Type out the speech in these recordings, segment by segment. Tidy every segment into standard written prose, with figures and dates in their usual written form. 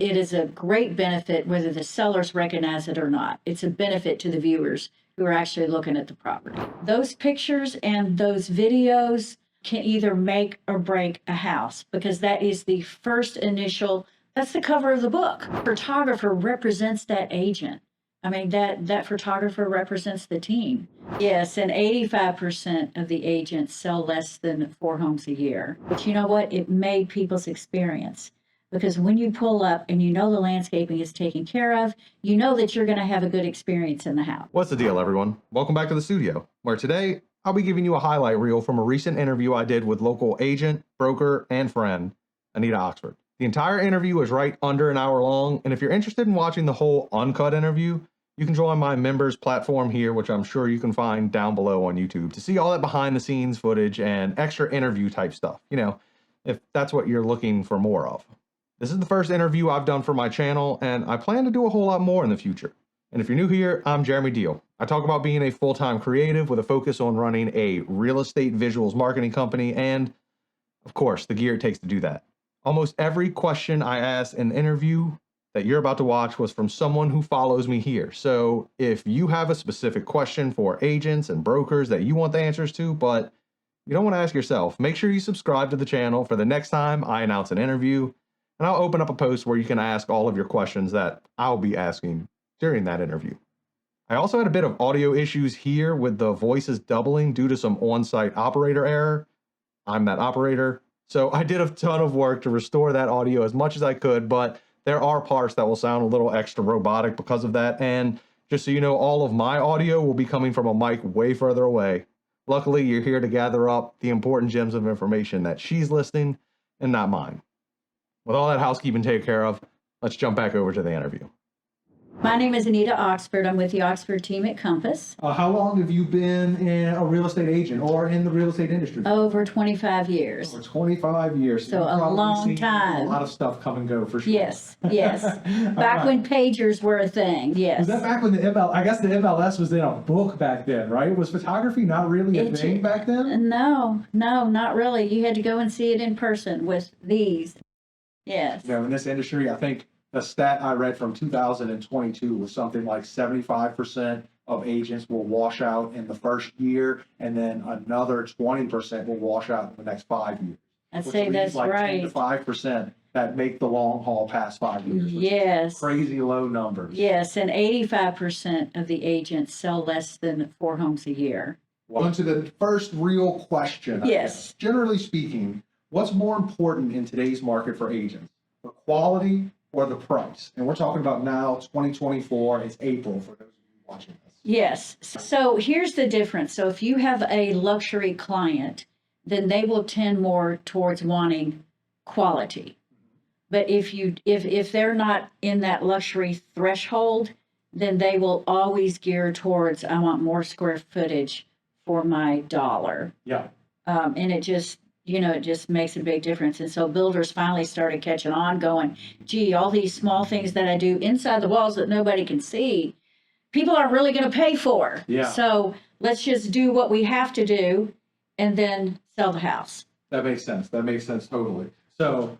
it is a great benefit whether the sellers recognize it or not. It's a benefit to the viewers who are actually looking at the property. Those pictures and those videos can either make or break a house, because that is the first initial, that's the cover of the book. Photographer represents that agent. I mean, that photographer represents the team. Yes, and 85% of the agents sell less than 4 homes a year. But you know what? It made people's experience. Because when you pull up and you know the landscaping is taken care of, you know that you're going to have a good experience in the house. What's the deal, everyone? Welcome back to the studio, where today I'll be giving you a highlight reel from a recent interview I did with local agent, broker, and friend, Anita Oxford. The entire interview was right under an hour long, and if you're interested in watching the whole uncut interview, you can join my members platform here, which I'm sure you can find down below on YouTube, to see all that behind the scenes footage and extra interview type stuff, you know, if that's what you're looking for more of. This is the first interview I've done for my channel, and I plan to do a whole lot more in the future. And if you're new here, I'm Jeremy Deal. I talk about being a full-time creative with a focus on running a real estate visuals marketing company and, of course, the gear it takes to do that. Almost every question I asked in the interview that you're about to watch was from someone who follows me here. So if you have a specific question for agents and brokers that you want the answers to, but you don't want to ask yourself, make sure you subscribe to the channel for the next time I announce an interview. And I'll open up a post where you can ask all of your questions that I'll be asking during that interview. I also had a bit of audio issues here with the voices doubling due to some on-site operator error. I'm that operator. So I did a ton of work to restore that audio as much as I could, but there are parts that will sound a little extra robotic because of that. And just so you know, all of my audio will be coming from a mic way further away. Luckily, you're here to gather up the important gems of information that she's listening and not mine. With all that housekeeping taken care of, let's jump back over to the interview. My name is Anita Oxford. I'm with the Oxford team at Compass. How long have you been a real estate agent or in the real estate industry? Over 25 years. Over 25 years. So you've a probably long seen time. A lot of stuff come and go for sure. Yes, yes. Back when pagers were a thing, yes. Was that back when I guess the MLS was in a book back then, right? Was photography not really a thing back then? No, not really. You had to go and see it in person with these. Yes. You know, in this industry, I think the stat I read from 2022 was something like 75% of agents will wash out in the first year, and then another 20% will wash out in the next 5 years. I'd say that's like right. 10 to 5% that make the long haul past 5 years. Yes. Crazy low numbers. Yes, and 85% of the agents sell less than 4 homes a year. Well, into the first real question. Yes. Generally speaking, what's more important in today's market for agents? The quality or the price? And we're talking about now, 2024, it's April for those of you watching this. Yes. So here's the difference. So if you have a luxury client, then they will tend more towards wanting quality. But if they're not in that luxury threshold, then they will always gear towards, I want more square footage for my dollar. Yeah. And it just, it just makes a big difference. And so builders finally started catching on, going, gee, all these small things that I do inside the walls that nobody can see, people aren't really going to pay for. Yeah. So let's just do what we have to do and then sell the house. That makes sense. That makes sense totally. So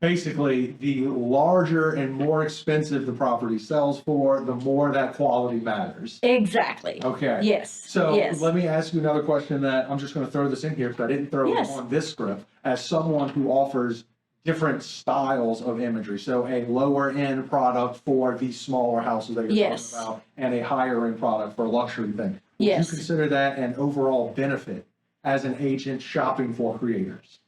basically, the larger and more expensive the property sells for, the more that quality matters. Exactly. Okay. Yes. So yes. Let me ask you another question that I'm just going to throw this in here because I didn't throw it on this script. As someone who offers different styles of imagery, so a lower end product for these smaller houses that you're talking about, and a higher end product for a luxury thing. Would you consider that an overall benefit as an agent shopping for creators?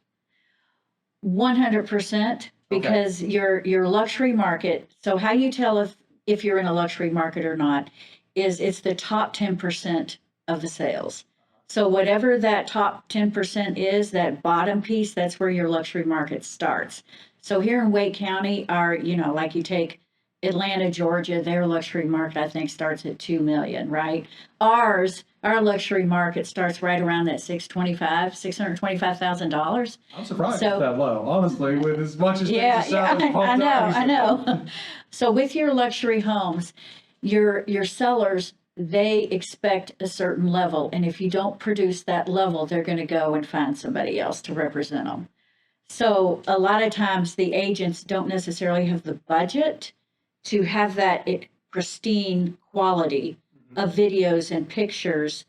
100%, because your luxury market. So how you tell if you're in a luxury market or not is it's the top 10% of the sales. So whatever that top 10% is, that bottom piece, that's where your luxury market starts. So here in Wake County, like you take Atlanta, Georgia, their luxury market, I think, starts at $2 million, right? Our luxury market starts right around that $625,000. I'm surprised it's that low, honestly, with as much as I know. So with your luxury homes, your sellers, they expect a certain level, and if you don't produce that level, they're going to go and find somebody else to represent them. So a lot of times the agents don't necessarily have the budget to have that pristine quality of videos and pictures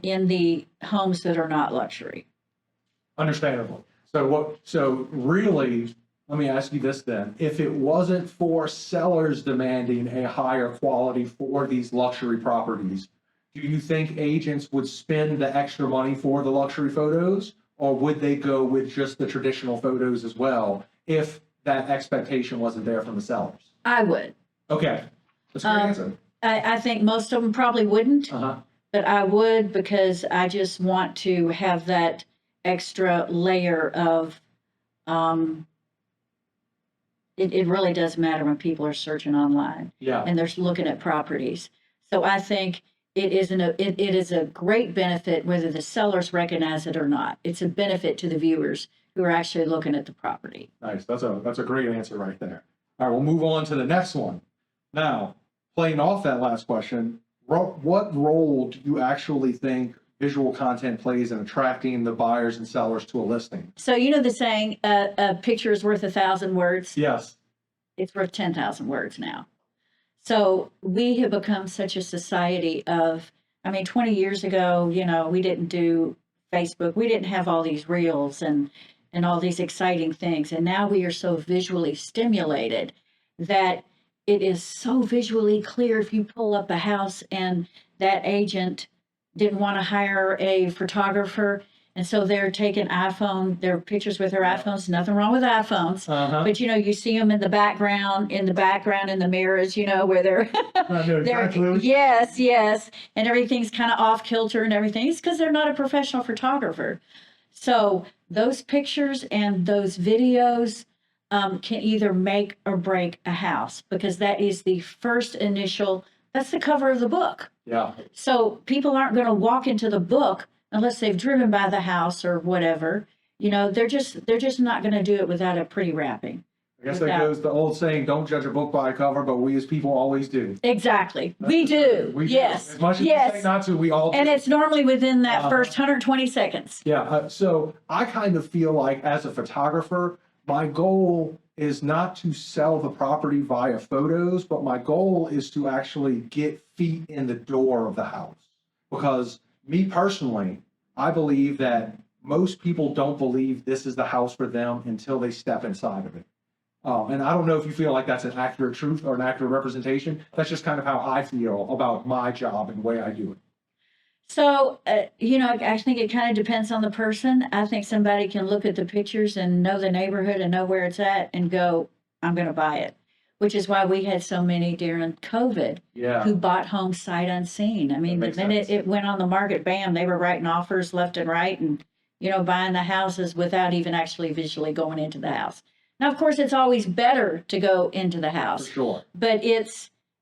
in the homes that are not luxury. Understandable. So really, let me ask you this then. If it wasn't for sellers demanding a higher quality for these luxury properties, do you think agents would spend the extra money for the luxury photos? Or would they go with just the traditional photos as well if that expectation wasn't there from the sellers? I would. Okay, that's a great answer. I think most of them probably wouldn't, but I would, because I just want to have that extra layer of, it really does matter when people are searching online Yeah, and they're looking at properties. So I think it is a great benefit whether the sellers recognize it or not. It's a benefit to the viewers who are actually looking at the property. nice. That's a great answer right there. All right, we'll move on to the next one. Now, playing off that last question, what role do you actually think visual content plays in attracting the buyers and sellers to a listing? So you know the saying, a picture is worth 1,000 words? Yes. It's worth 10,000 words now. So we have become such a society of, 20 years ago, we didn't do Facebook. We didn't have all these reels and all these exciting things. And now we are so visually stimulated that it is so visually clear. If you pull up a house and that agent didn't want to hire a photographer, and so they're taking their pictures with their iPhones, nothing wrong with iPhones. But you see them in the background in the mirrors, where they're, yes. And everything's kind of off kilter and everything. It's because they're not a professional photographer. So those pictures and those videos can either make or break a house, because that is the first that's the cover of the book. Yeah. So people aren't going to walk into the book unless they've driven by the house or whatever. They're just not going to do it without a pretty wrapping. I guess that goes the old saying, don't judge a book by a cover, but we as people always do. Exactly. We do. Yes. As much as we say not to, we all do. And it's normally within that first 120 seconds. Yeah. So I kind of feel like as a photographer, my goal is not to sell the property via photos, but my goal is to actually get feet in the door of the house. Because me personally, I believe that most people don't believe this is the house for them until they step inside of it. And I don't know if you feel like that's an accurate truth or an accurate representation. That's just kind of how I feel about my job and the way I do it. So, I think it kind of depends on the person. I think somebody can look at the pictures and know the neighborhood and know where it's at and go, I'm going to buy it, which is why we had so many during COVID who bought homes sight unseen. The minute it went on the market, bam, they were writing offers left and right and, buying the houses without even actually visually going into the house. Now, of course, it's always better to go into the house. For sure.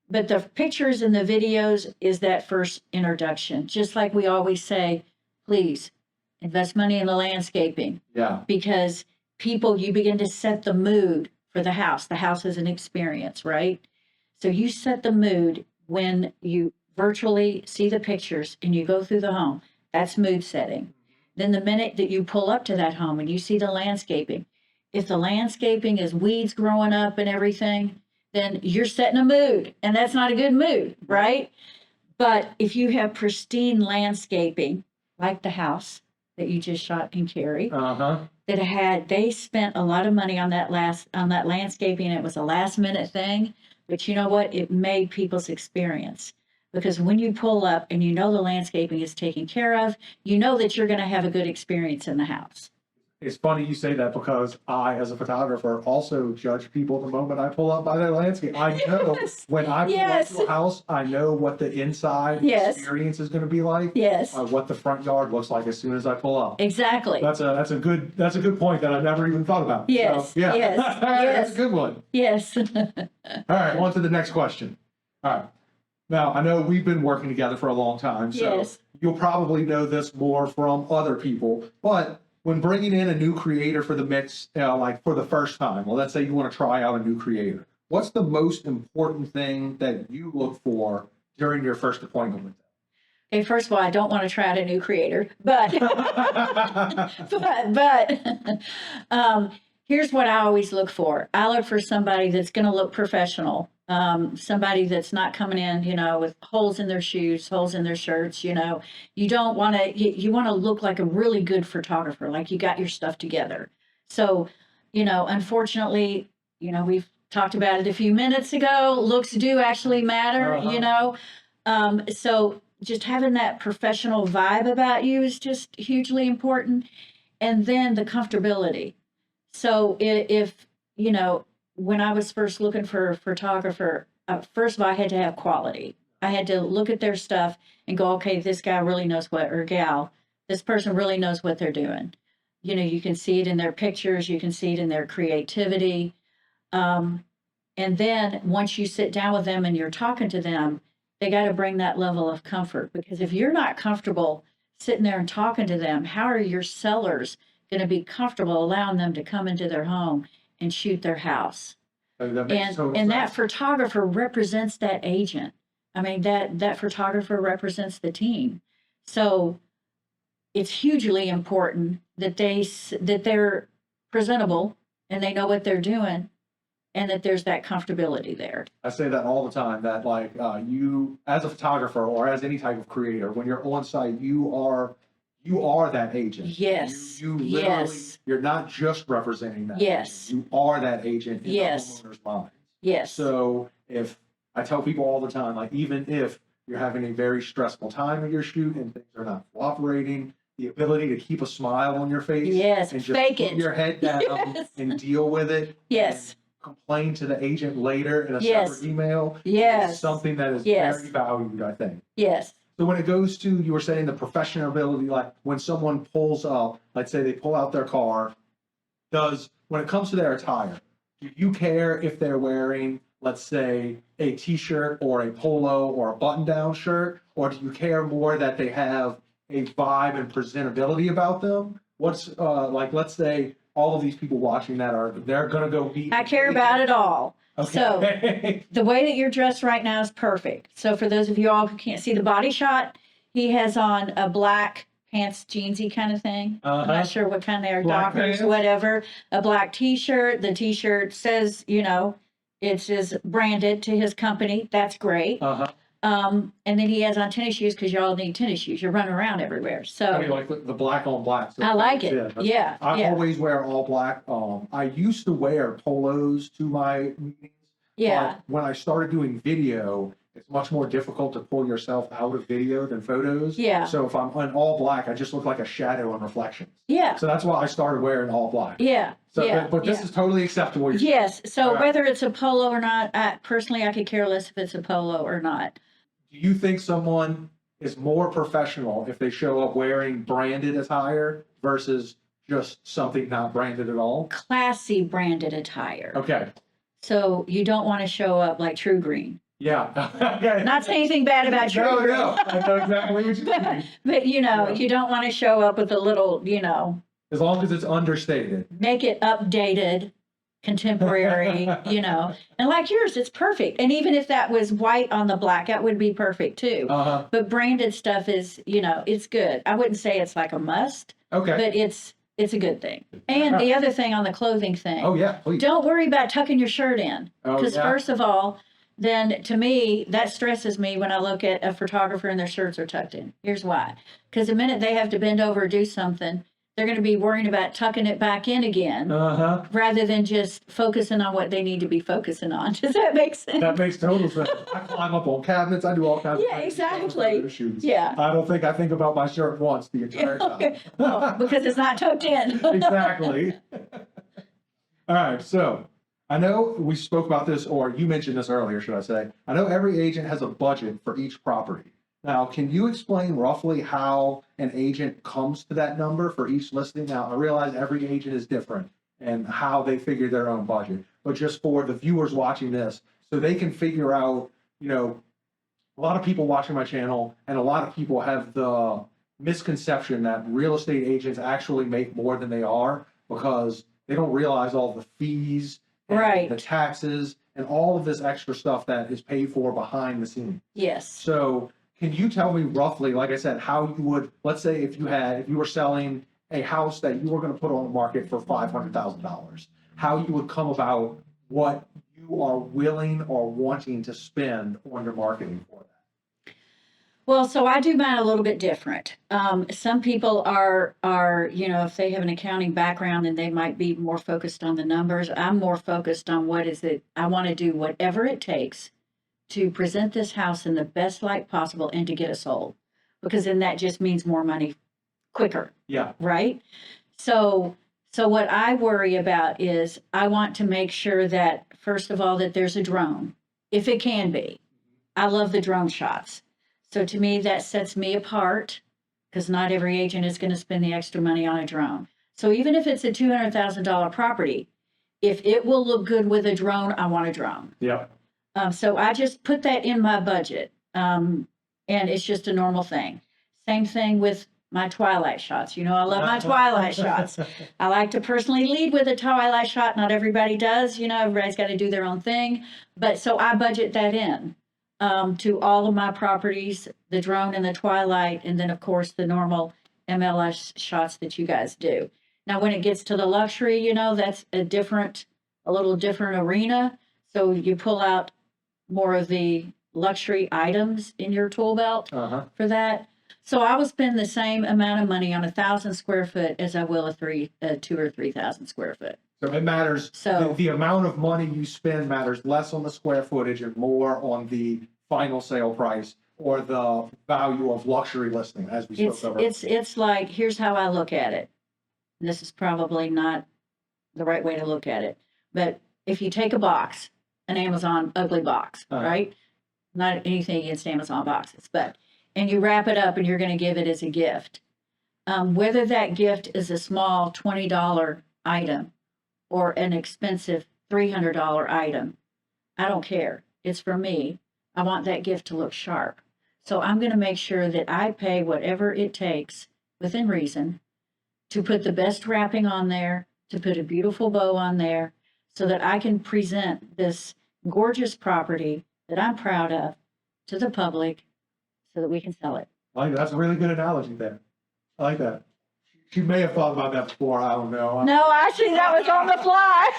But the pictures and the videos is that first introduction. Just like we always say, please invest money in the landscaping. Yeah. Because you begin to set the mood for the house. The house is an experience, right? So you set the mood when you virtually see the pictures and you go through the home. That's mood setting. Then the minute that you pull up to that home and you see the landscaping, if the landscaping is weeds growing up and everything, then you're setting a mood, and that's not a good mood, right? But if you have pristine landscaping, like the house that you just shot in Cary, they spent a lot of money on that landscaping. It was a last minute thing, but you know what? It made people's experience, because when you pull up and the landscaping is taken care of, that you're going to have a good experience in the house. It's funny you say that, because I, as a photographer, also judge people the moment I pull up by their landscape. I know when I pull up to a house, I know what the inside experience is going to be like. Yes. What the front yard looks like as soon as I pull up. Exactly. That's a good point that I never even thought about. Yes. So, yeah. Yes. That's a good one. Yes. All right. On to the next question. All right. Now, I know we've been working together for a long time, so you'll probably know this more from other people, but when bringing in a new creator for the mix, like for the first time, well, let's say you want to try out a new creator, what's the most important thing that you look for during your first appointment with them? Okay, first of all, I don't want to try out a new creator, but here's what I always look for. I look for somebody that's going to look professional. Somebody that's not coming in, with holes in their shoes, holes in their shirts. You don't want to. You want to look like a really good photographer, like you got your stuff together. So, unfortunately, we've talked about it a few minutes ago. Looks do actually matter. So just having that professional vibe about you is just hugely important. And then the comfortability. So if when I was first looking for a photographer, first of all, I had to have quality. I had to look at their stuff and go, okay, this guy really knows or gal, this person really knows what they're doing. You can see it in their pictures. You can see it in their creativity. And then once you sit down with them and you're talking to them, they got to bring that level of comfort, because if you're not comfortable sitting there and talking to them, how are your sellers going to be comfortable allowing them to come into their home and shoot their house? And that photographer represents that agent. I mean, that photographer represents the team. So it's hugely important that they're presentable and they know what they're doing, and that there's that comfortability there. I say that all the time, that you, as a photographer or as any type of creator, when you're on site, you are that agent. Yes. You literally, yes. You're not just representing that. Yes. Agent. You are that agent in yes. the homeowner's mind. Yes. So if I tell people all the time, even if you're having a very stressful time in your shoot and things are not cooperating, the ability to keep a smile on your face. Yes. And just Fake put it. your head down yes. and deal with it. Yes. Complain to the agent later in a yes. separate email. Yes. Is something that is yes. very valued, I think. Yes. So when it goes to, you were saying the professional ability, like when someone pulls up, let's say they pull out their car, when it comes to their attire, do you care if they're wearing, let's say, a t-shirt or a polo or a button-down shirt, or do you care more that they have a vibe and presentability about them? What's let's say all of these people watching they're gonna go meet. I care about it all. Okay. So the way that you're dressed right now is perfect. So for those of you all who can't see the body shot, he has on a black pants, jeansy kind of thing. I'm not sure what kind they are, Black Dockers, pants. whatever. A black t-shirt. The t-shirt says, it's just branded to his company. That's great. And then he has on tennis shoes, because y'all need tennis shoes. You're running around everywhere. So I mean, like the black on black. So I like it. Yeah. I always wear all black. I used to wear polos to my meetings. Yeah. But when I started doing video, it's much more difficult to pull yourself out of video than photos. Yeah. So if I'm in all black, I just look like a shadow in reflections. Yeah. So that's why I started wearing all black. Yeah. So, yeah. but this is totally acceptable. Yes. So All right. whether it's a polo or not, I could care less if it's a polo or not. Do you think someone is more professional if they show up wearing branded attire versus just something not branded at all? Classy branded attire. Okay. So you don't want to show up like True Green. Yeah. Okay. Not saying anything bad about True No, Green. no. I know exactly what you mean. But you don't want to show up with a little, As long as it's understated. make it updated, contemporary, and like yours, it's perfect. And even if that was white on the black, that would be perfect too. But branded stuff is, it's good. I wouldn't say it's like a must, Okay. but it's a good thing. And the other thing on the clothing thing, Oh yeah, please. don't worry about tucking your shirt in. Oh, Because yeah. first of all, then to me, that stresses me when I look at a photographer and their shirts are tucked in. Here's why. Because the minute they have to bend over or do something, they're going to be worrying about tucking it back in again, rather than just focusing on what they need to be focusing on. Does that make sense? That makes total sense. I climb up on cabinets. I do all kinds Yeah, of things. exactly. Yeah. I don't think I think about my shirt once the entire time. Okay. Well, because it's not tucked in. Exactly. All right. So I know we spoke about this, or you mentioned this earlier, should I say. I know every agent has a budget for each property. Now, can you explain roughly how an agent comes to that number for each listing? Now, I realize every agent is different and how they figure their own budget, but just for the viewers watching this, so they can figure out, a lot of people watching my channel and a lot of people have the misconception that real estate agents actually make more than they are because they don't realize all the fees, and Right. the taxes, and all of this extra stuff that is paid for behind the scenes. Yes. So Can you tell me roughly, like I said, how you would, let's say if you were selling a house that you were going to put on the market for $500,000, how you would come about what you are willing or wanting to spend on your marketing for that? Well, so I do mine a little bit different. Some people are, if they have an accounting background, then they might be more focused on the numbers. I'm more focused on what is it. I want to do whatever it takes to present this house in the best light possible and to get it sold, because then that just means more money quicker, Yeah, right? So, so what I worry about is I want to make sure that, first of all, that there's a drone, if it can be. I love the drone shots. So to me, that sets me apart, because not every agent is going to spend the extra money on a drone. So even if it's a $200,000 property, if it will look good with a drone, I want a drone. yeah. So I just put that in my budget. And it's just a normal thing. Same thing with my twilight shots. I love my twilight shots. I like to personally lead with a twilight shot. Not everybody does, everybody's got to do their own thing. But so I budget that in to all of my properties, the drone and the twilight, and then of course the normal MLS shots that you guys do. Now, when it gets to the luxury, that's a little different arena. So you pull out more of the luxury items in your tool belt for that. So I will spend the same amount of money on 1,000 square foot as I will a 2 or 3,000 square foot. So it matters, So- the amount of money you spend matters less on the square footage and more on the final sale price or the value of luxury listing, as we spoke about. It's like, here's how I look at it. This is probably not the right way to look at it, but if you take a box, an Amazon ugly box, right? Not anything against Amazon boxes, and you wrap it up and you're going to give it as a gift. Whether that gift is a small $20 item or an expensive $300 item, I don't care. It's for me. I want that gift to look sharp. So I'm going to make sure that I pay whatever it takes within reason to put the best wrapping on there, to put a beautiful bow on there, so that I can present this gorgeous property that I'm proud of to the public so that we can sell it. That's a really good analogy there. I like that. She may have thought about that before, I don't know. No, actually, that was on the fly.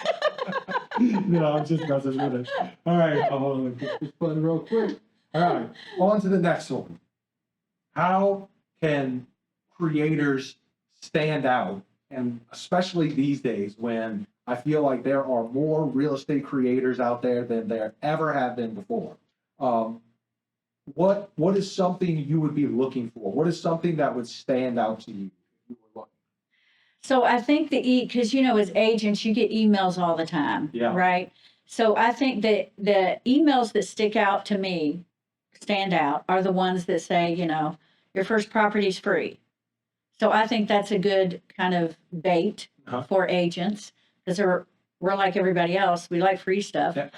No, I'm just messing with it. All right, I'll get this button real quick. All right, on to the next one. How can creators stand out? And especially these days when I feel like there are more real estate creators out there than there ever have been before. What is something you would be looking for? What is something that would stand out to you if you were looking? So I think because as agents, you get emails all the time, right? So I think that the emails that stand out, are the ones that say, your first property's free. So I think that's a good kind of bait for agents, because we're like everybody else. We like free stuff. Yeah.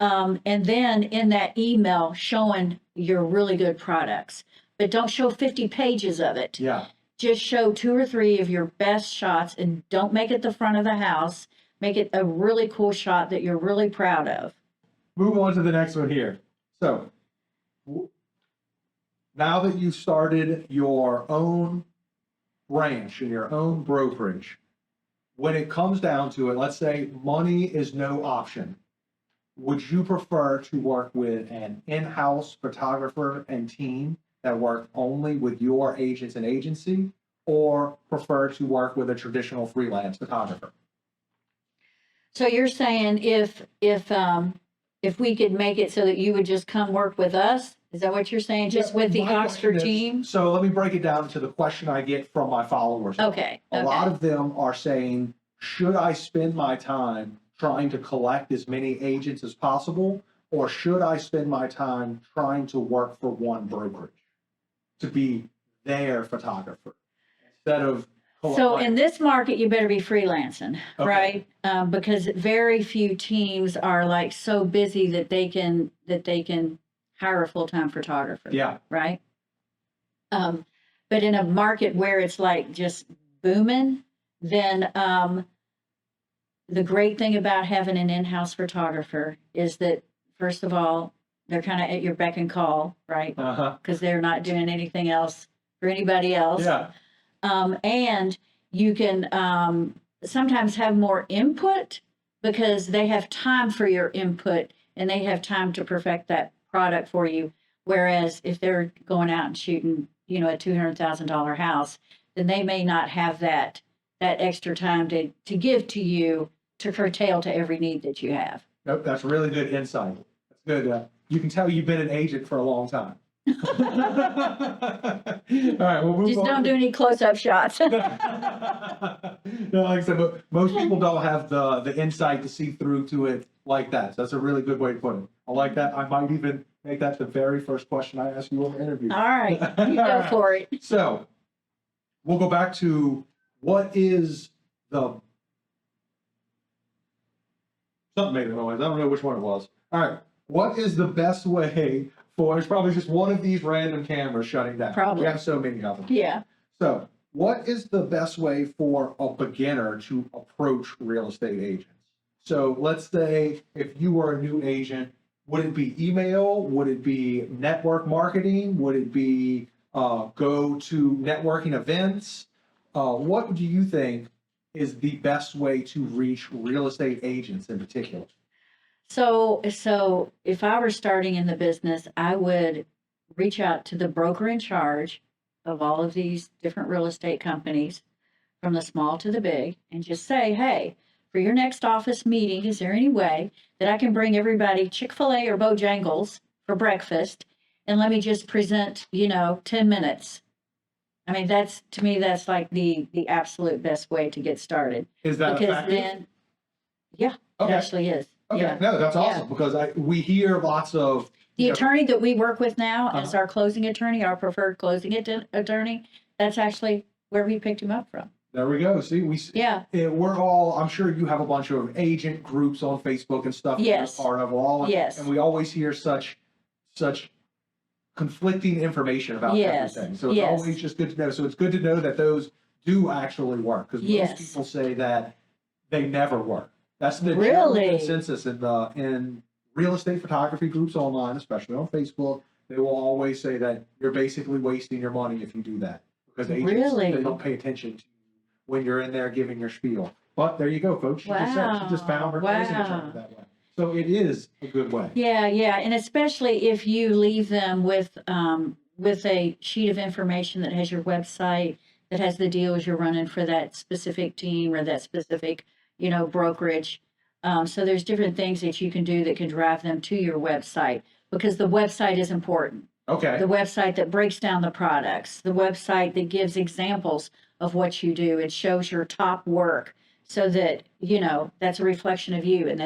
And then in that email, showing your really good products, but don't show 50 pages of it. Yeah. Just show 2 or 3 of your best shots, and don't make it the front of the house. Make it a really cool shot that you're really proud of. Move on to the next one here. So now that you've started your own branch and your own brokerage, when it comes down to it, let's say money is no option. Would you prefer to work with an in-house photographer and team that work only with your agents and agency, or prefer to work with a traditional freelance photographer? So you're saying if we could make it so that you would just come work with us? Is that what you're saying? Just with the Oxford team? So let me break it down to the question I get from my followers. Okay. A lot of them are saying, should I spend my time trying to collect as many agents as possible, or should I spend my time trying to work for one brokerage to be their photographer instead of? So in this market, you better be freelancing, Okay. right? Because very few teams are like so busy that they can hire a full-time photographer. Yeah. Right. But in a market where it's like just booming, then the great thing about having an in-house photographer is that, first of all, They're kind of at your beck and call, right? Uh-huh. Because they're not doing anything else for anybody else. Yeah. And you can sometimes have more input because they have time for your input and they have time to perfect that product for you. Whereas if they're going out and shooting, you know, a $200,000 house, then they may not have that extra time to give to you to curtail to every need that you have. Nope, that's really good insight. That's good. You can tell you've been an agent for a long time. All right, we'll move Just on. don't do any close-up shots. No, like I said, most people don't have the insight to see through to it like that. So that's a really good way to put it. I like that. I might even make that the very first question I ask you on the interview. All right, you go for it. So we'll go back to what is the something made a noise. I don't know which one it was. All right, what is the best way for? It's probably just one of these random cameras shutting down. Probably. We have so many of them. Yeah. So, what is the best way for a beginner to approach real estate agents? So, let's say if you were a new agent, would it be email? Would it be network marketing? Would it be go to networking events? What do you think is the best way to reach real estate agents in particular? So if I were starting in the business, I would reach out to the broker in charge of all of these different real estate companies, from the small to the big, and just say, hey, for your next office meeting, is there any way that I can bring everybody Chick-fil-A or Bojangles for breakfast and let me just present, 10 minutes? I mean, to me, that's like the absolute best way to get started. Is that Because effective? then, yeah, Okay. it actually is. Okay, Yeah. no, that's awesome because we hear lots of The attorney that we work with now as Uh-huh. our closing attorney, our preferred closing attorney, that's actually where we picked him up from. There we go. See, Yeah. we're all. I'm sure you have a bunch of agent groups on Facebook and stuff. Yes. That you're part of all. Yes. And we always hear such conflicting information about Yes. everything. So it's Yes. always just good to know. So it's good to know that those do actually work because Yes. most people say that they never work. That's the Really? general consensus in real estate photography groups online, especially on Facebook. They will always say that you're basically wasting your money if you do that because agents Really? they don't pay attention to you when you're in there giving your spiel. But there you go, folks. She just said she just found her closing Wow. attorney that way. So it is a good way. Yeah, and especially if you leave them with a sheet of information that has your website, that has the deals you're running for that specific team or that specific, brokerage. So there's different things that you can do that can drive them to your website because the website is important. Okay. The website that breaks down the products, the website that gives examples of what you do. It shows your top work so that, that's a reflection of you. And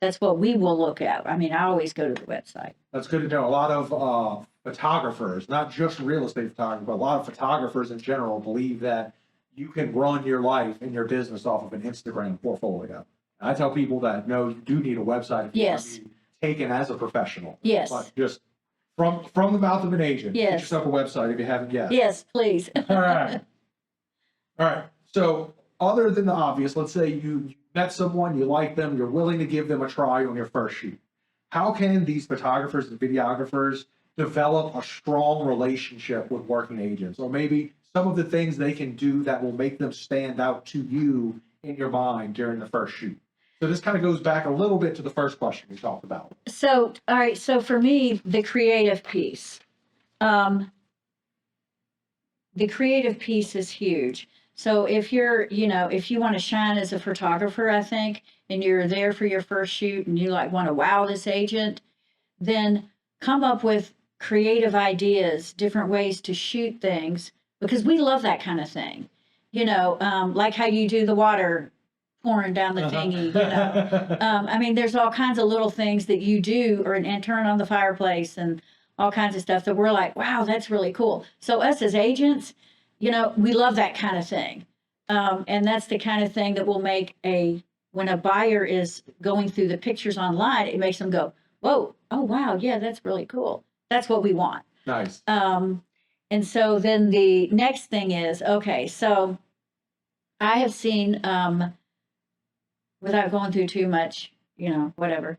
that's what we will look at. I mean, I always go to the website. That's good to know. A lot of photographers, not just real estate photographers, but a lot of photographers in general believe that you can run your life and your business off of an Instagram portfolio. And I tell people that no, you do need a website if you want Yes. to be taken as a professional. Yes. But just from the mouth of an agent, get Yes. yourself a website if you haven't yet. Yes, please. All right. All right. So other than the obvious, let's say you met someone, you like them, you're willing to give them a try on your first shoot. How can these photographers and videographers develop a strong relationship with working agents? Or maybe some of the things they can do that will make them stand out to you in your mind during the first shoot. So this kind of goes back a little bit to the first question we talked about. So, all right. So for me, the creative piece, the creative piece is huge. So if if you want to shine as a photographer, I think, and you're there for your first shoot and you want to wow this agent, then come up with creative ideas, different ways to shoot things, because we love that kind of thing. Like how you do the water pouring down the thingy, I mean, there's all kinds of little things that you do and turn on the fireplace and all kinds of stuff that we're like, wow, that's really cool. So us as agents, we love that kind of thing. And that's the kind of thing that will make when a buyer is going through the pictures online, it makes them go, whoa, oh, wow, yeah, that's really cool. That's what we want. Nice. And so then the next thing is, okay, so I have seen, without going through too much, whatever,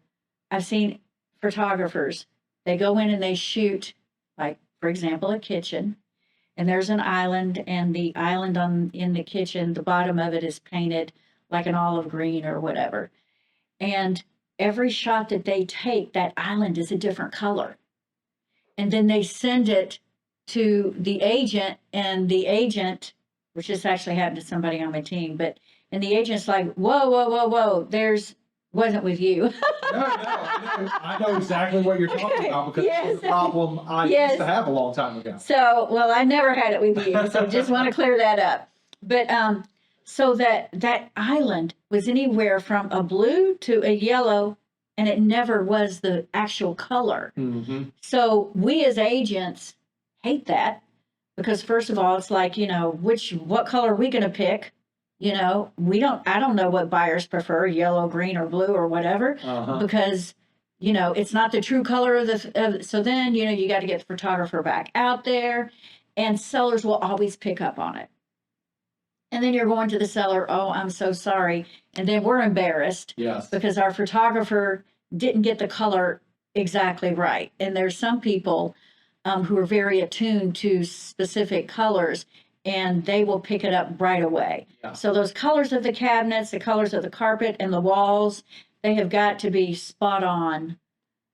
I've seen photographers, they go in and they shoot, like, for example, a kitchen, and there's an island, and the island in the kitchen, the bottom of it is painted like an olive green or whatever. And every shot that they take, that island is a different color. And then they send it to the agent, and the agent, which this actually happened to somebody on my team, and the agent's like, whoa, whoa, whoa, whoa, wasn't with you. No, I know exactly what you're talking about because Yes. it's a problem I Yes. used to have a long time ago. So, well, I never had it with you, so just want to clear that up. But so that island was anywhere from a blue to a yellow, and it never was the actual color. Mm-hmm. So we as agents hate that because first of all, it's like, what color are we going to pick? I don't know what buyers prefer, yellow, green, or blue, or whatever, because, it's not the true color of so then, you got to get the photographer back out there, and sellers will always pick up on it. And then you're going to the seller, oh, I'm so sorry. And then we're embarrassed Yes. because our photographer didn't get the color exactly right. And there's some people who are very attuned to specific colors, and they will pick it up right away. Yeah. So those colors of the cabinets, the colors of the carpet and the walls, they have got to be spot on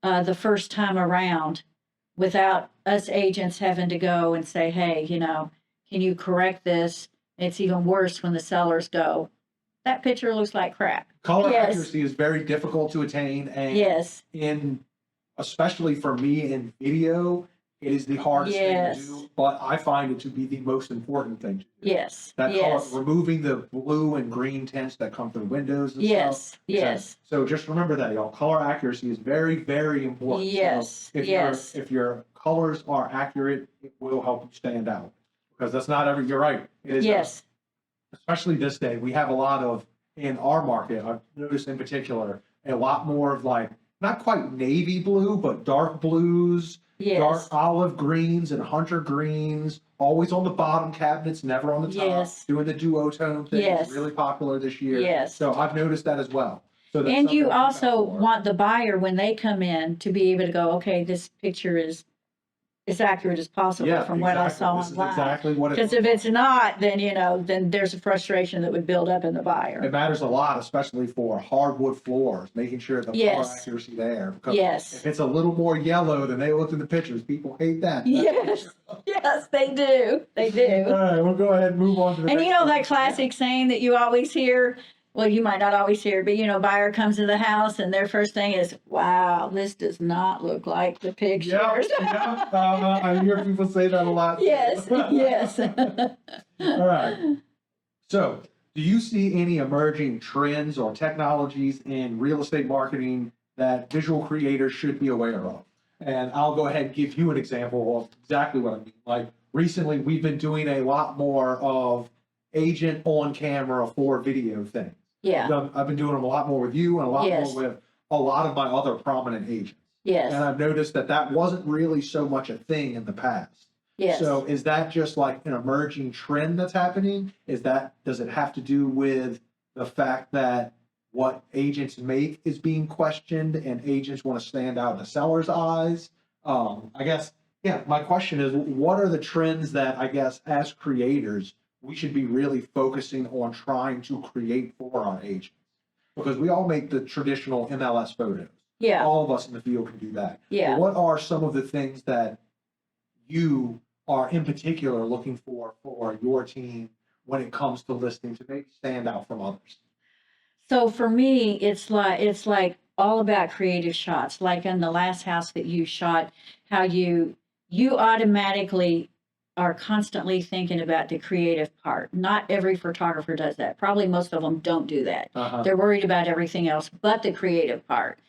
the first time around without us agents having to go and say, hey, can you correct this? It's even worse when the sellers go, that picture looks like crap. Color Yes. accuracy is very difficult to attain, and Yes. especially for me in video, it is the hardest Yes. thing to do, but I find it to be the most important thing to do. Yes. That Yes. color, removing the blue and green tints that come through windows and Yes. stuff. Yes. So just remember that, y'all. Color accuracy is very, very important. Yes. So Yes. if your colors are accurate, it will help you stand out. Because that's not every, you're right. It is, Yes. especially this day, we have a lot of, in our market, I've noticed in particular, a lot more of like, not quite navy blue, but dark blues, dark Yes. olive greens and hunter greens, always on the bottom cabinets, never on the top. Yes. Doing the duotone thing Yes. is really popular this year. Yes. So I've noticed that as well. So that's And something you to look out also for. want the buyer, when they come in, to be able to go, okay, this picture is as accurate as possible from what I saw This is online. exactly what it Because if it's not, then, then there's a frustration that would build up in the buyer. It matters a lot, especially for hardwood floors, making sure the color Yes. accuracy there. Because Yes. if it's a little more yellow than they looked in the pictures, people hate that. Yes. Yes, they do. They do. All right, we'll go ahead and move on to the And next you know one. that classic saying that you always hear? Well, you might not always hear, but buyer comes to the house and their first thing is, wow, this does not look like the pictures. Yeah, I hear people say that a lot. Yes, yes. All right. So, do you see any emerging trends or technologies in real estate marketing that visual creators should be aware of? And I'll go ahead and give you an example of exactly what I mean. Like recently, we've been doing a lot more of agent on camera for video things. Yeah, I've been doing them a lot more with you and a lot Yes. more with a lot of my other prominent agents. And yes, I've noticed that wasn't really so much a thing in the past. yes. So is that just like an emerging trend that's happening? Does it have to do with the fact that what agents make is being questioned and agents want to stand out in the seller's eyes? I guess, yeah, my question is, what are the trends that I guess as creators, we should be really focusing on trying to create for our agents? Because we all make the traditional MLS photos. Yeah, All of us in the field can do that. yeah. But what are some of the things that you are in particular looking for your team when it comes to listing to maybe stand out from others? So for me, it's like all about creative shots. Like in the last house that you shot, how you automatically are constantly thinking about the creative part. Not every photographer does that. Probably most of them don't do that. They're worried about everything else but the creative part.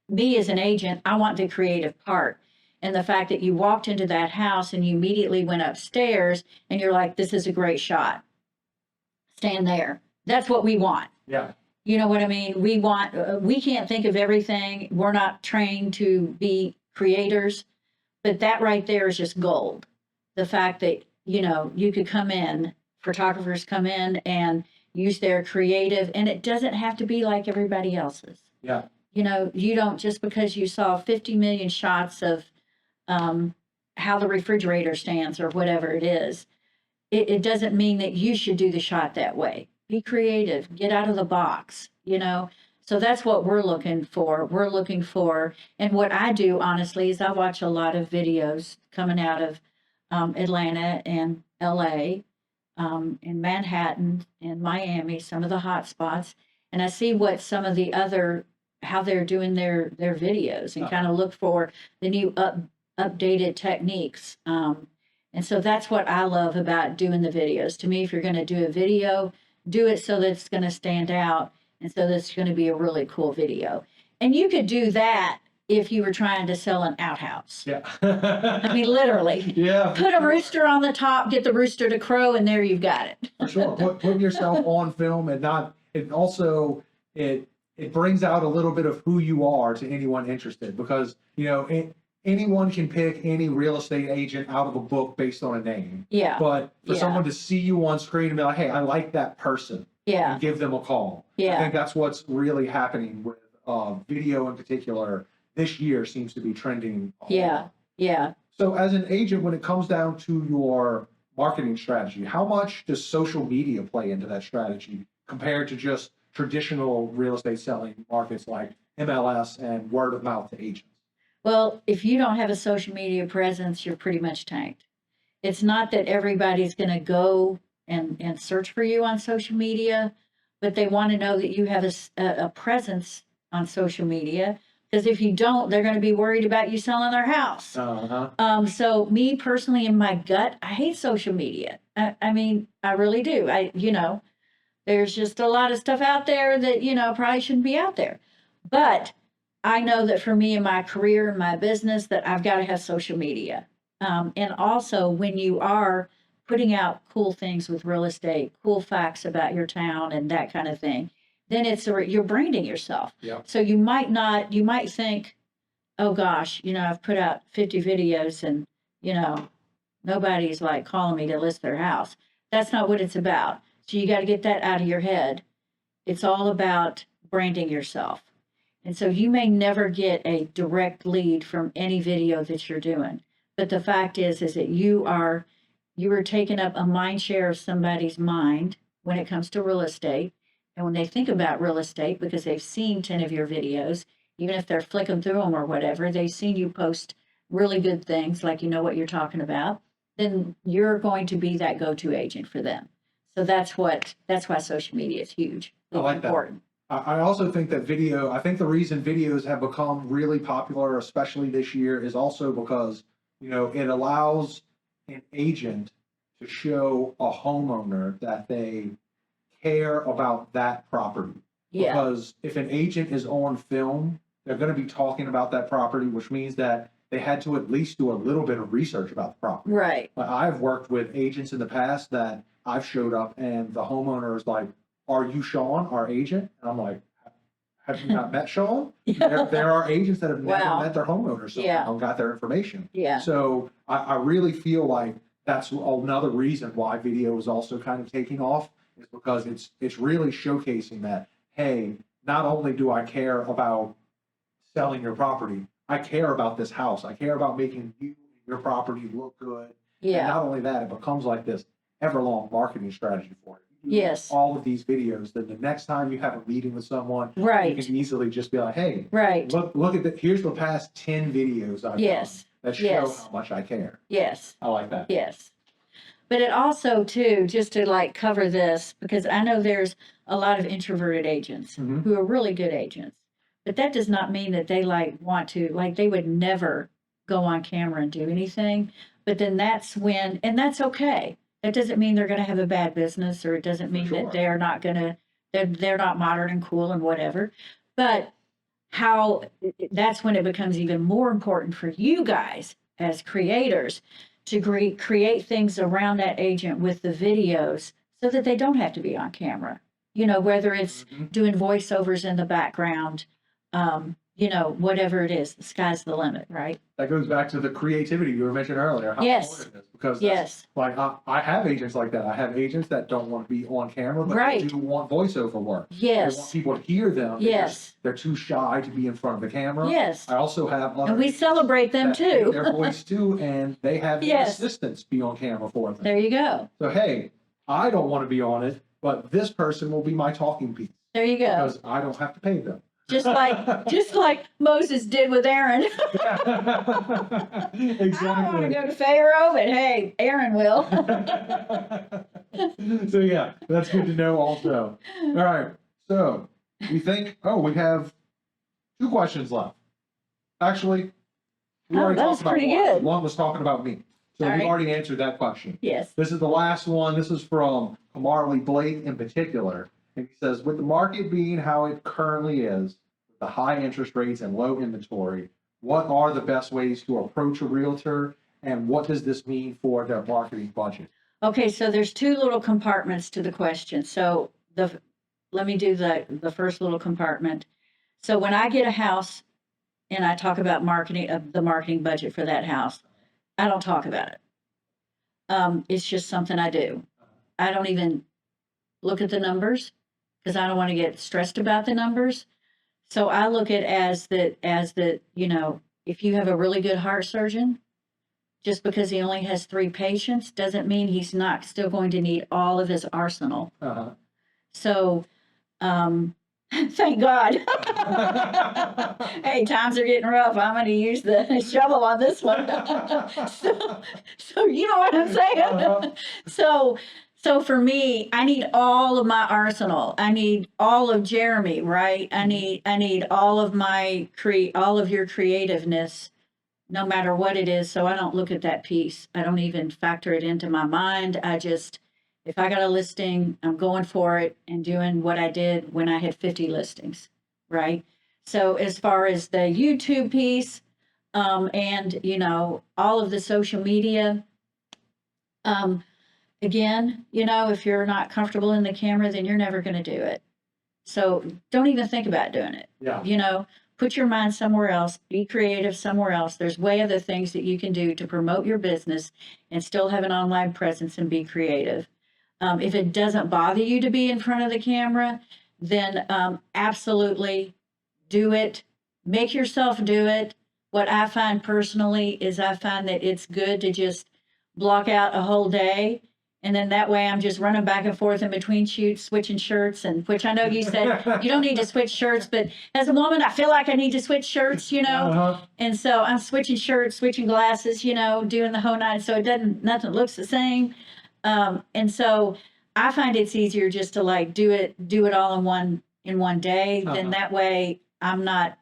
Me as an agent, I want the creative part. And the fact that you walked into that house and you immediately went upstairs and you're like, this is a great shot. Stand there. That's what we want. Yeah. You know what I mean? We can't think of everything. We're not trained to be creators, but that right there is just gold. The fact that, you could come in, photographers come in and use their creative, and it doesn't have to be like everybody else's. Yeah. You know, you don't, just because you saw 50 million shots of how the refrigerator stands or whatever it is, it doesn't mean that you should do the shot that way. Be creative, get out of the box, you know? So that's what we're looking for. We're looking for, and what I do honestly is I watch a lot of videos coming out of Atlanta and LA, in Manhattan and Miami, some of the hot spots, and I see what some of the other, how they're doing their videos and kind of look for the new updated techniques. And so that's what I love about doing the videos. To me, if you're going to do a video, do it so that it's going to stand out and so that it's going to be a really cool video. And you could do that if you were trying to sell an outhouse. Yeah. I mean, literally. Yeah. Put a rooster on the top, get the rooster to crow, and there you've got it. For sure. Putting yourself on film and not, it also, it brings out a little bit of who you are to anyone interested, because, you know, anyone can pick any real estate agent out of a book based on a name. Yeah. But for Yeah. someone to see you on screen and be like, hey, I like that person. Yeah. And give them a call. Yeah. I think that's what's really happening with video in particular. This year seems to be trending. A whole Yeah. lot. Yeah. So as an agent, when it comes down to your marketing strategy, how much does social media play into that strategy compared to just traditional real estate selling markets like MLS and word of mouth to agents? Well, if you don't have a social media presence, you're pretty much tanked. It's not that everybody's going to go and search for you on social media, but they want to know that you have a presence on social media. Because if you don't, they're going to be worried about you selling their house. Uh-huh. So me personally, in my gut, I hate social media. I mean, I really do. You know, there's just a lot of stuff out there that, you know, probably shouldn't be out there. But I know that for me in my career and my business that I've got to have social media. And also when you are putting out cool things with real estate, cool facts about your town and that kind of thing, then you're branding yourself. Yeah. So you might think, oh gosh, you know, I've put out 50 videos and, you know, nobody's like calling me to list their house. That's not what it's about. So you got to get that out of your head. It's all about branding yourself. And so you may never get a direct lead from any video that you're doing. But the fact is that you are taking up a mind share of somebody's mind when it comes to real estate. And when they think about real estate, because they've seen 10 of your videos, even if they're flicking through them or whatever, they've seen you post really good things, like you know what you're talking about, then you're going to be that go-to agent for them. So that's why social media is huge. I like that. Important. I also think that I think the reason videos have become really popular, especially this year, is also because, you know, it allows an agent to show a homeowner that they care about that property. Yeah. Because if an agent is on film, they're going to be talking about that property, which means that they had to at least do a little bit of research about the property. Right. Like, I've worked with agents in the past that I've showed up and the homeowner is like, are you Sean, our agent? And I'm like, have you not met Sean? There are agents that have never Wow. met their homeowner, so Yeah. got their information. Yeah. So I really feel like that's another reason why video is also kind of taking off, is because it's really showcasing that, hey, not only do I care about selling your property, I care about this house. I care about making you and your property look good. And Yeah. not only that, it becomes like this everlong marketing strategy for it. You do Yes. all of these videos, then the next time you have a meeting with someone, you Right. can easily just be like, hey, Right. look at here's the past 10 videos I've Yes. done that show Yes. how much I care. Yes. I like that. Yes. But it also, too, just to like cover this, because I know there's a lot of introverted agents Mhm. who are really good agents, but that does not mean that they they would never go on camera and do anything. But then that's and that's okay. That doesn't mean they're going to have a bad business, or it doesn't mean Sure. that they're not going to, they're not modern and cool and whatever. But that's when it becomes even more important for you guys as creators to create things around that agent with the videos so that they don't have to be on camera. You know, whether it's Mhm. doing voiceovers in the background, you know, whatever it is, the sky's the limit, right? That goes back to the creativity you were mentioning earlier. How Yes. important it is. because Yes. like I have agents like that. I have agents that don't want to be on camera, but Right. they do want voiceover work. Yes. They want people to hear them. Yes. They're too shy to be in front of the camera. Yes. I also have other And we agents celebrate them that hate too. their voice too, and they have their Yes. assistants be on camera for them. There you go. So hey, I don't want to be on it, but this person will be my talking piece There you go. because I don't have to pay them. Just like Moses did with Aaron. I don't want to Exactly. go to Pharaoh, but hey, Aaron will. So yeah, that's good to know also. All right. So we think, we have 2 questions left. Actually, we Oh, already that talked was about pretty one. good. One was talking about me. So All we right. already answered that question. Yes. This is the last one. This is from Kamarley Blake in particular. And he says, with the market being how it currently is, with the high interest rates and low inventory, what are the best ways to approach a realtor? And what does this mean for their marketing budget? Okay, so there's 2 little compartments to the question. So let me do the first little compartment. So when I get a house and I talk about the marketing budget for that house, I don't talk about it. It's just something I do. I don't even look at the numbers because I don't want to get stressed about the numbers. So I look at as that, if you have a really good heart surgeon, just because he only has 3 patients doesn't mean he's not still going to need all of his arsenal. Uh-huh. So, thank God. Hey, times are getting rough. I'm going to use the shovel on this one. so you know what I'm saying? Uh-huh. So for me, I need all of my arsenal. I need all of Jeremy, right? I need all of all of your creativeness, no matter what it is. So I don't look at that piece. I don't even factor it into my mind. If I got a listing, I'm going for it and doing what I did when I had 50 listings, right? So as far as the YouTube piece, and all of the social media, again, if you're not comfortable in the camera, then you're never going to do it. So don't even think about doing it. Yeah. Put your mind somewhere else, be creative somewhere else. There's way other things that you can do to promote your business and still have an online presence and be creative. If it doesn't bother you to be in front of the camera, then absolutely do it. Make yourself do it. What I find personally is I find that it's good to just block out a whole day. And then that way I'm just running back and forth in between shoots, switching shirts, and which I know you said you don't need to switch shirts, but as a woman, I feel like I need to switch shirts, Uh-huh. And so I'm switching shirts, switching glasses, doing the whole night. So nothing looks the same. And so I find it's easier just to do it all in one day. Uh-huh. Then that way I'm not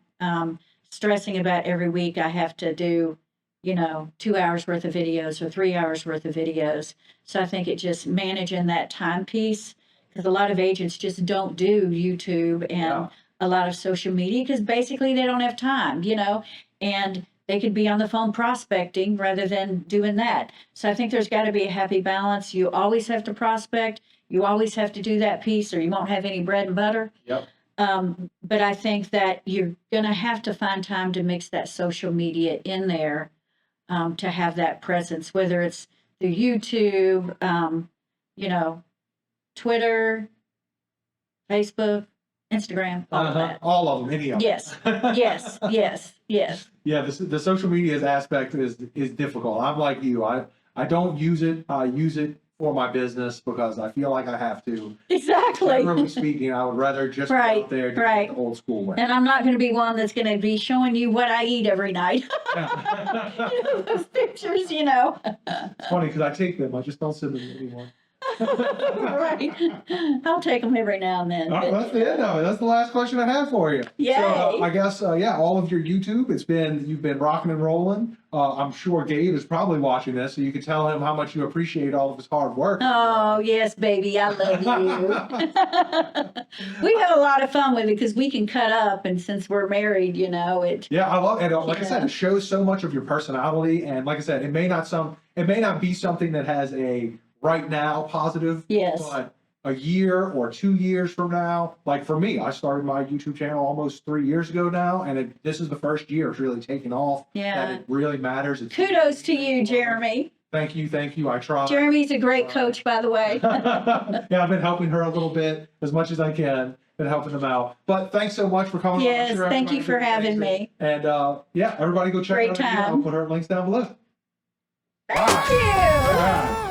stressing about every week I have to do 2 hours worth of videos or 3 hours worth of videos. So I think it just managing that time piece, because a lot of agents just don't do YouTube and a lot of social media because basically they don't have time, and they could be on the phone prospecting rather than doing that. So I think there's got to be a happy balance. You always have to prospect. You always have to do that piece or you won't have any bread and butter. Yep. But I think that you're going to have to find time to mix that social media in there. To have that presence, whether it's through YouTube, Twitter, Facebook, Instagram, all of that. All of them, any of them. Yes, yes, yes, yes. Yeah, the social media aspect is difficult. I'm like you. I don't use it. I use it for my business because I feel like I have to. Exactly. Generally speaking, I would rather just go out there do it the old school way. And I'm not going to be one that's going to be showing you what I eat every night. Those pictures, It's funny because I take them. I just don't send them anymore. Right. I'll take them every now and then. All right, that's the end of it. That's the last question I have for you. Yay. So I guess, all of your YouTube, you've been rocking and rolling. I'm sure Gabe is probably watching this, so you can tell him how much you appreciate all of his hard work. Oh, yes, baby. I love you. We have a lot of fun with it because we can cut up. And since we're married, it. Yeah, I love it. Like I said, it shows so much of your personality. And like I said, it may not be something that has a right now positive. Yes. But a year or 2 years from now, like for me, I started my YouTube channel almost 3 years ago now, and this is the first year it's really taken off. Yeah. That it really matters. Kudos to you, Jeremy. Thank you. I tried. Jeremy's a great coach, by the way. Yeah, I've been helping her a little bit as much as I can, been helping them out. But thanks so much for coming on. I'm Yes, sure thank you everybody for did having amazing. me. And yeah, everybody go check Great it out. Again. I'll time. put her links down below. Thank Bye. you. Bye.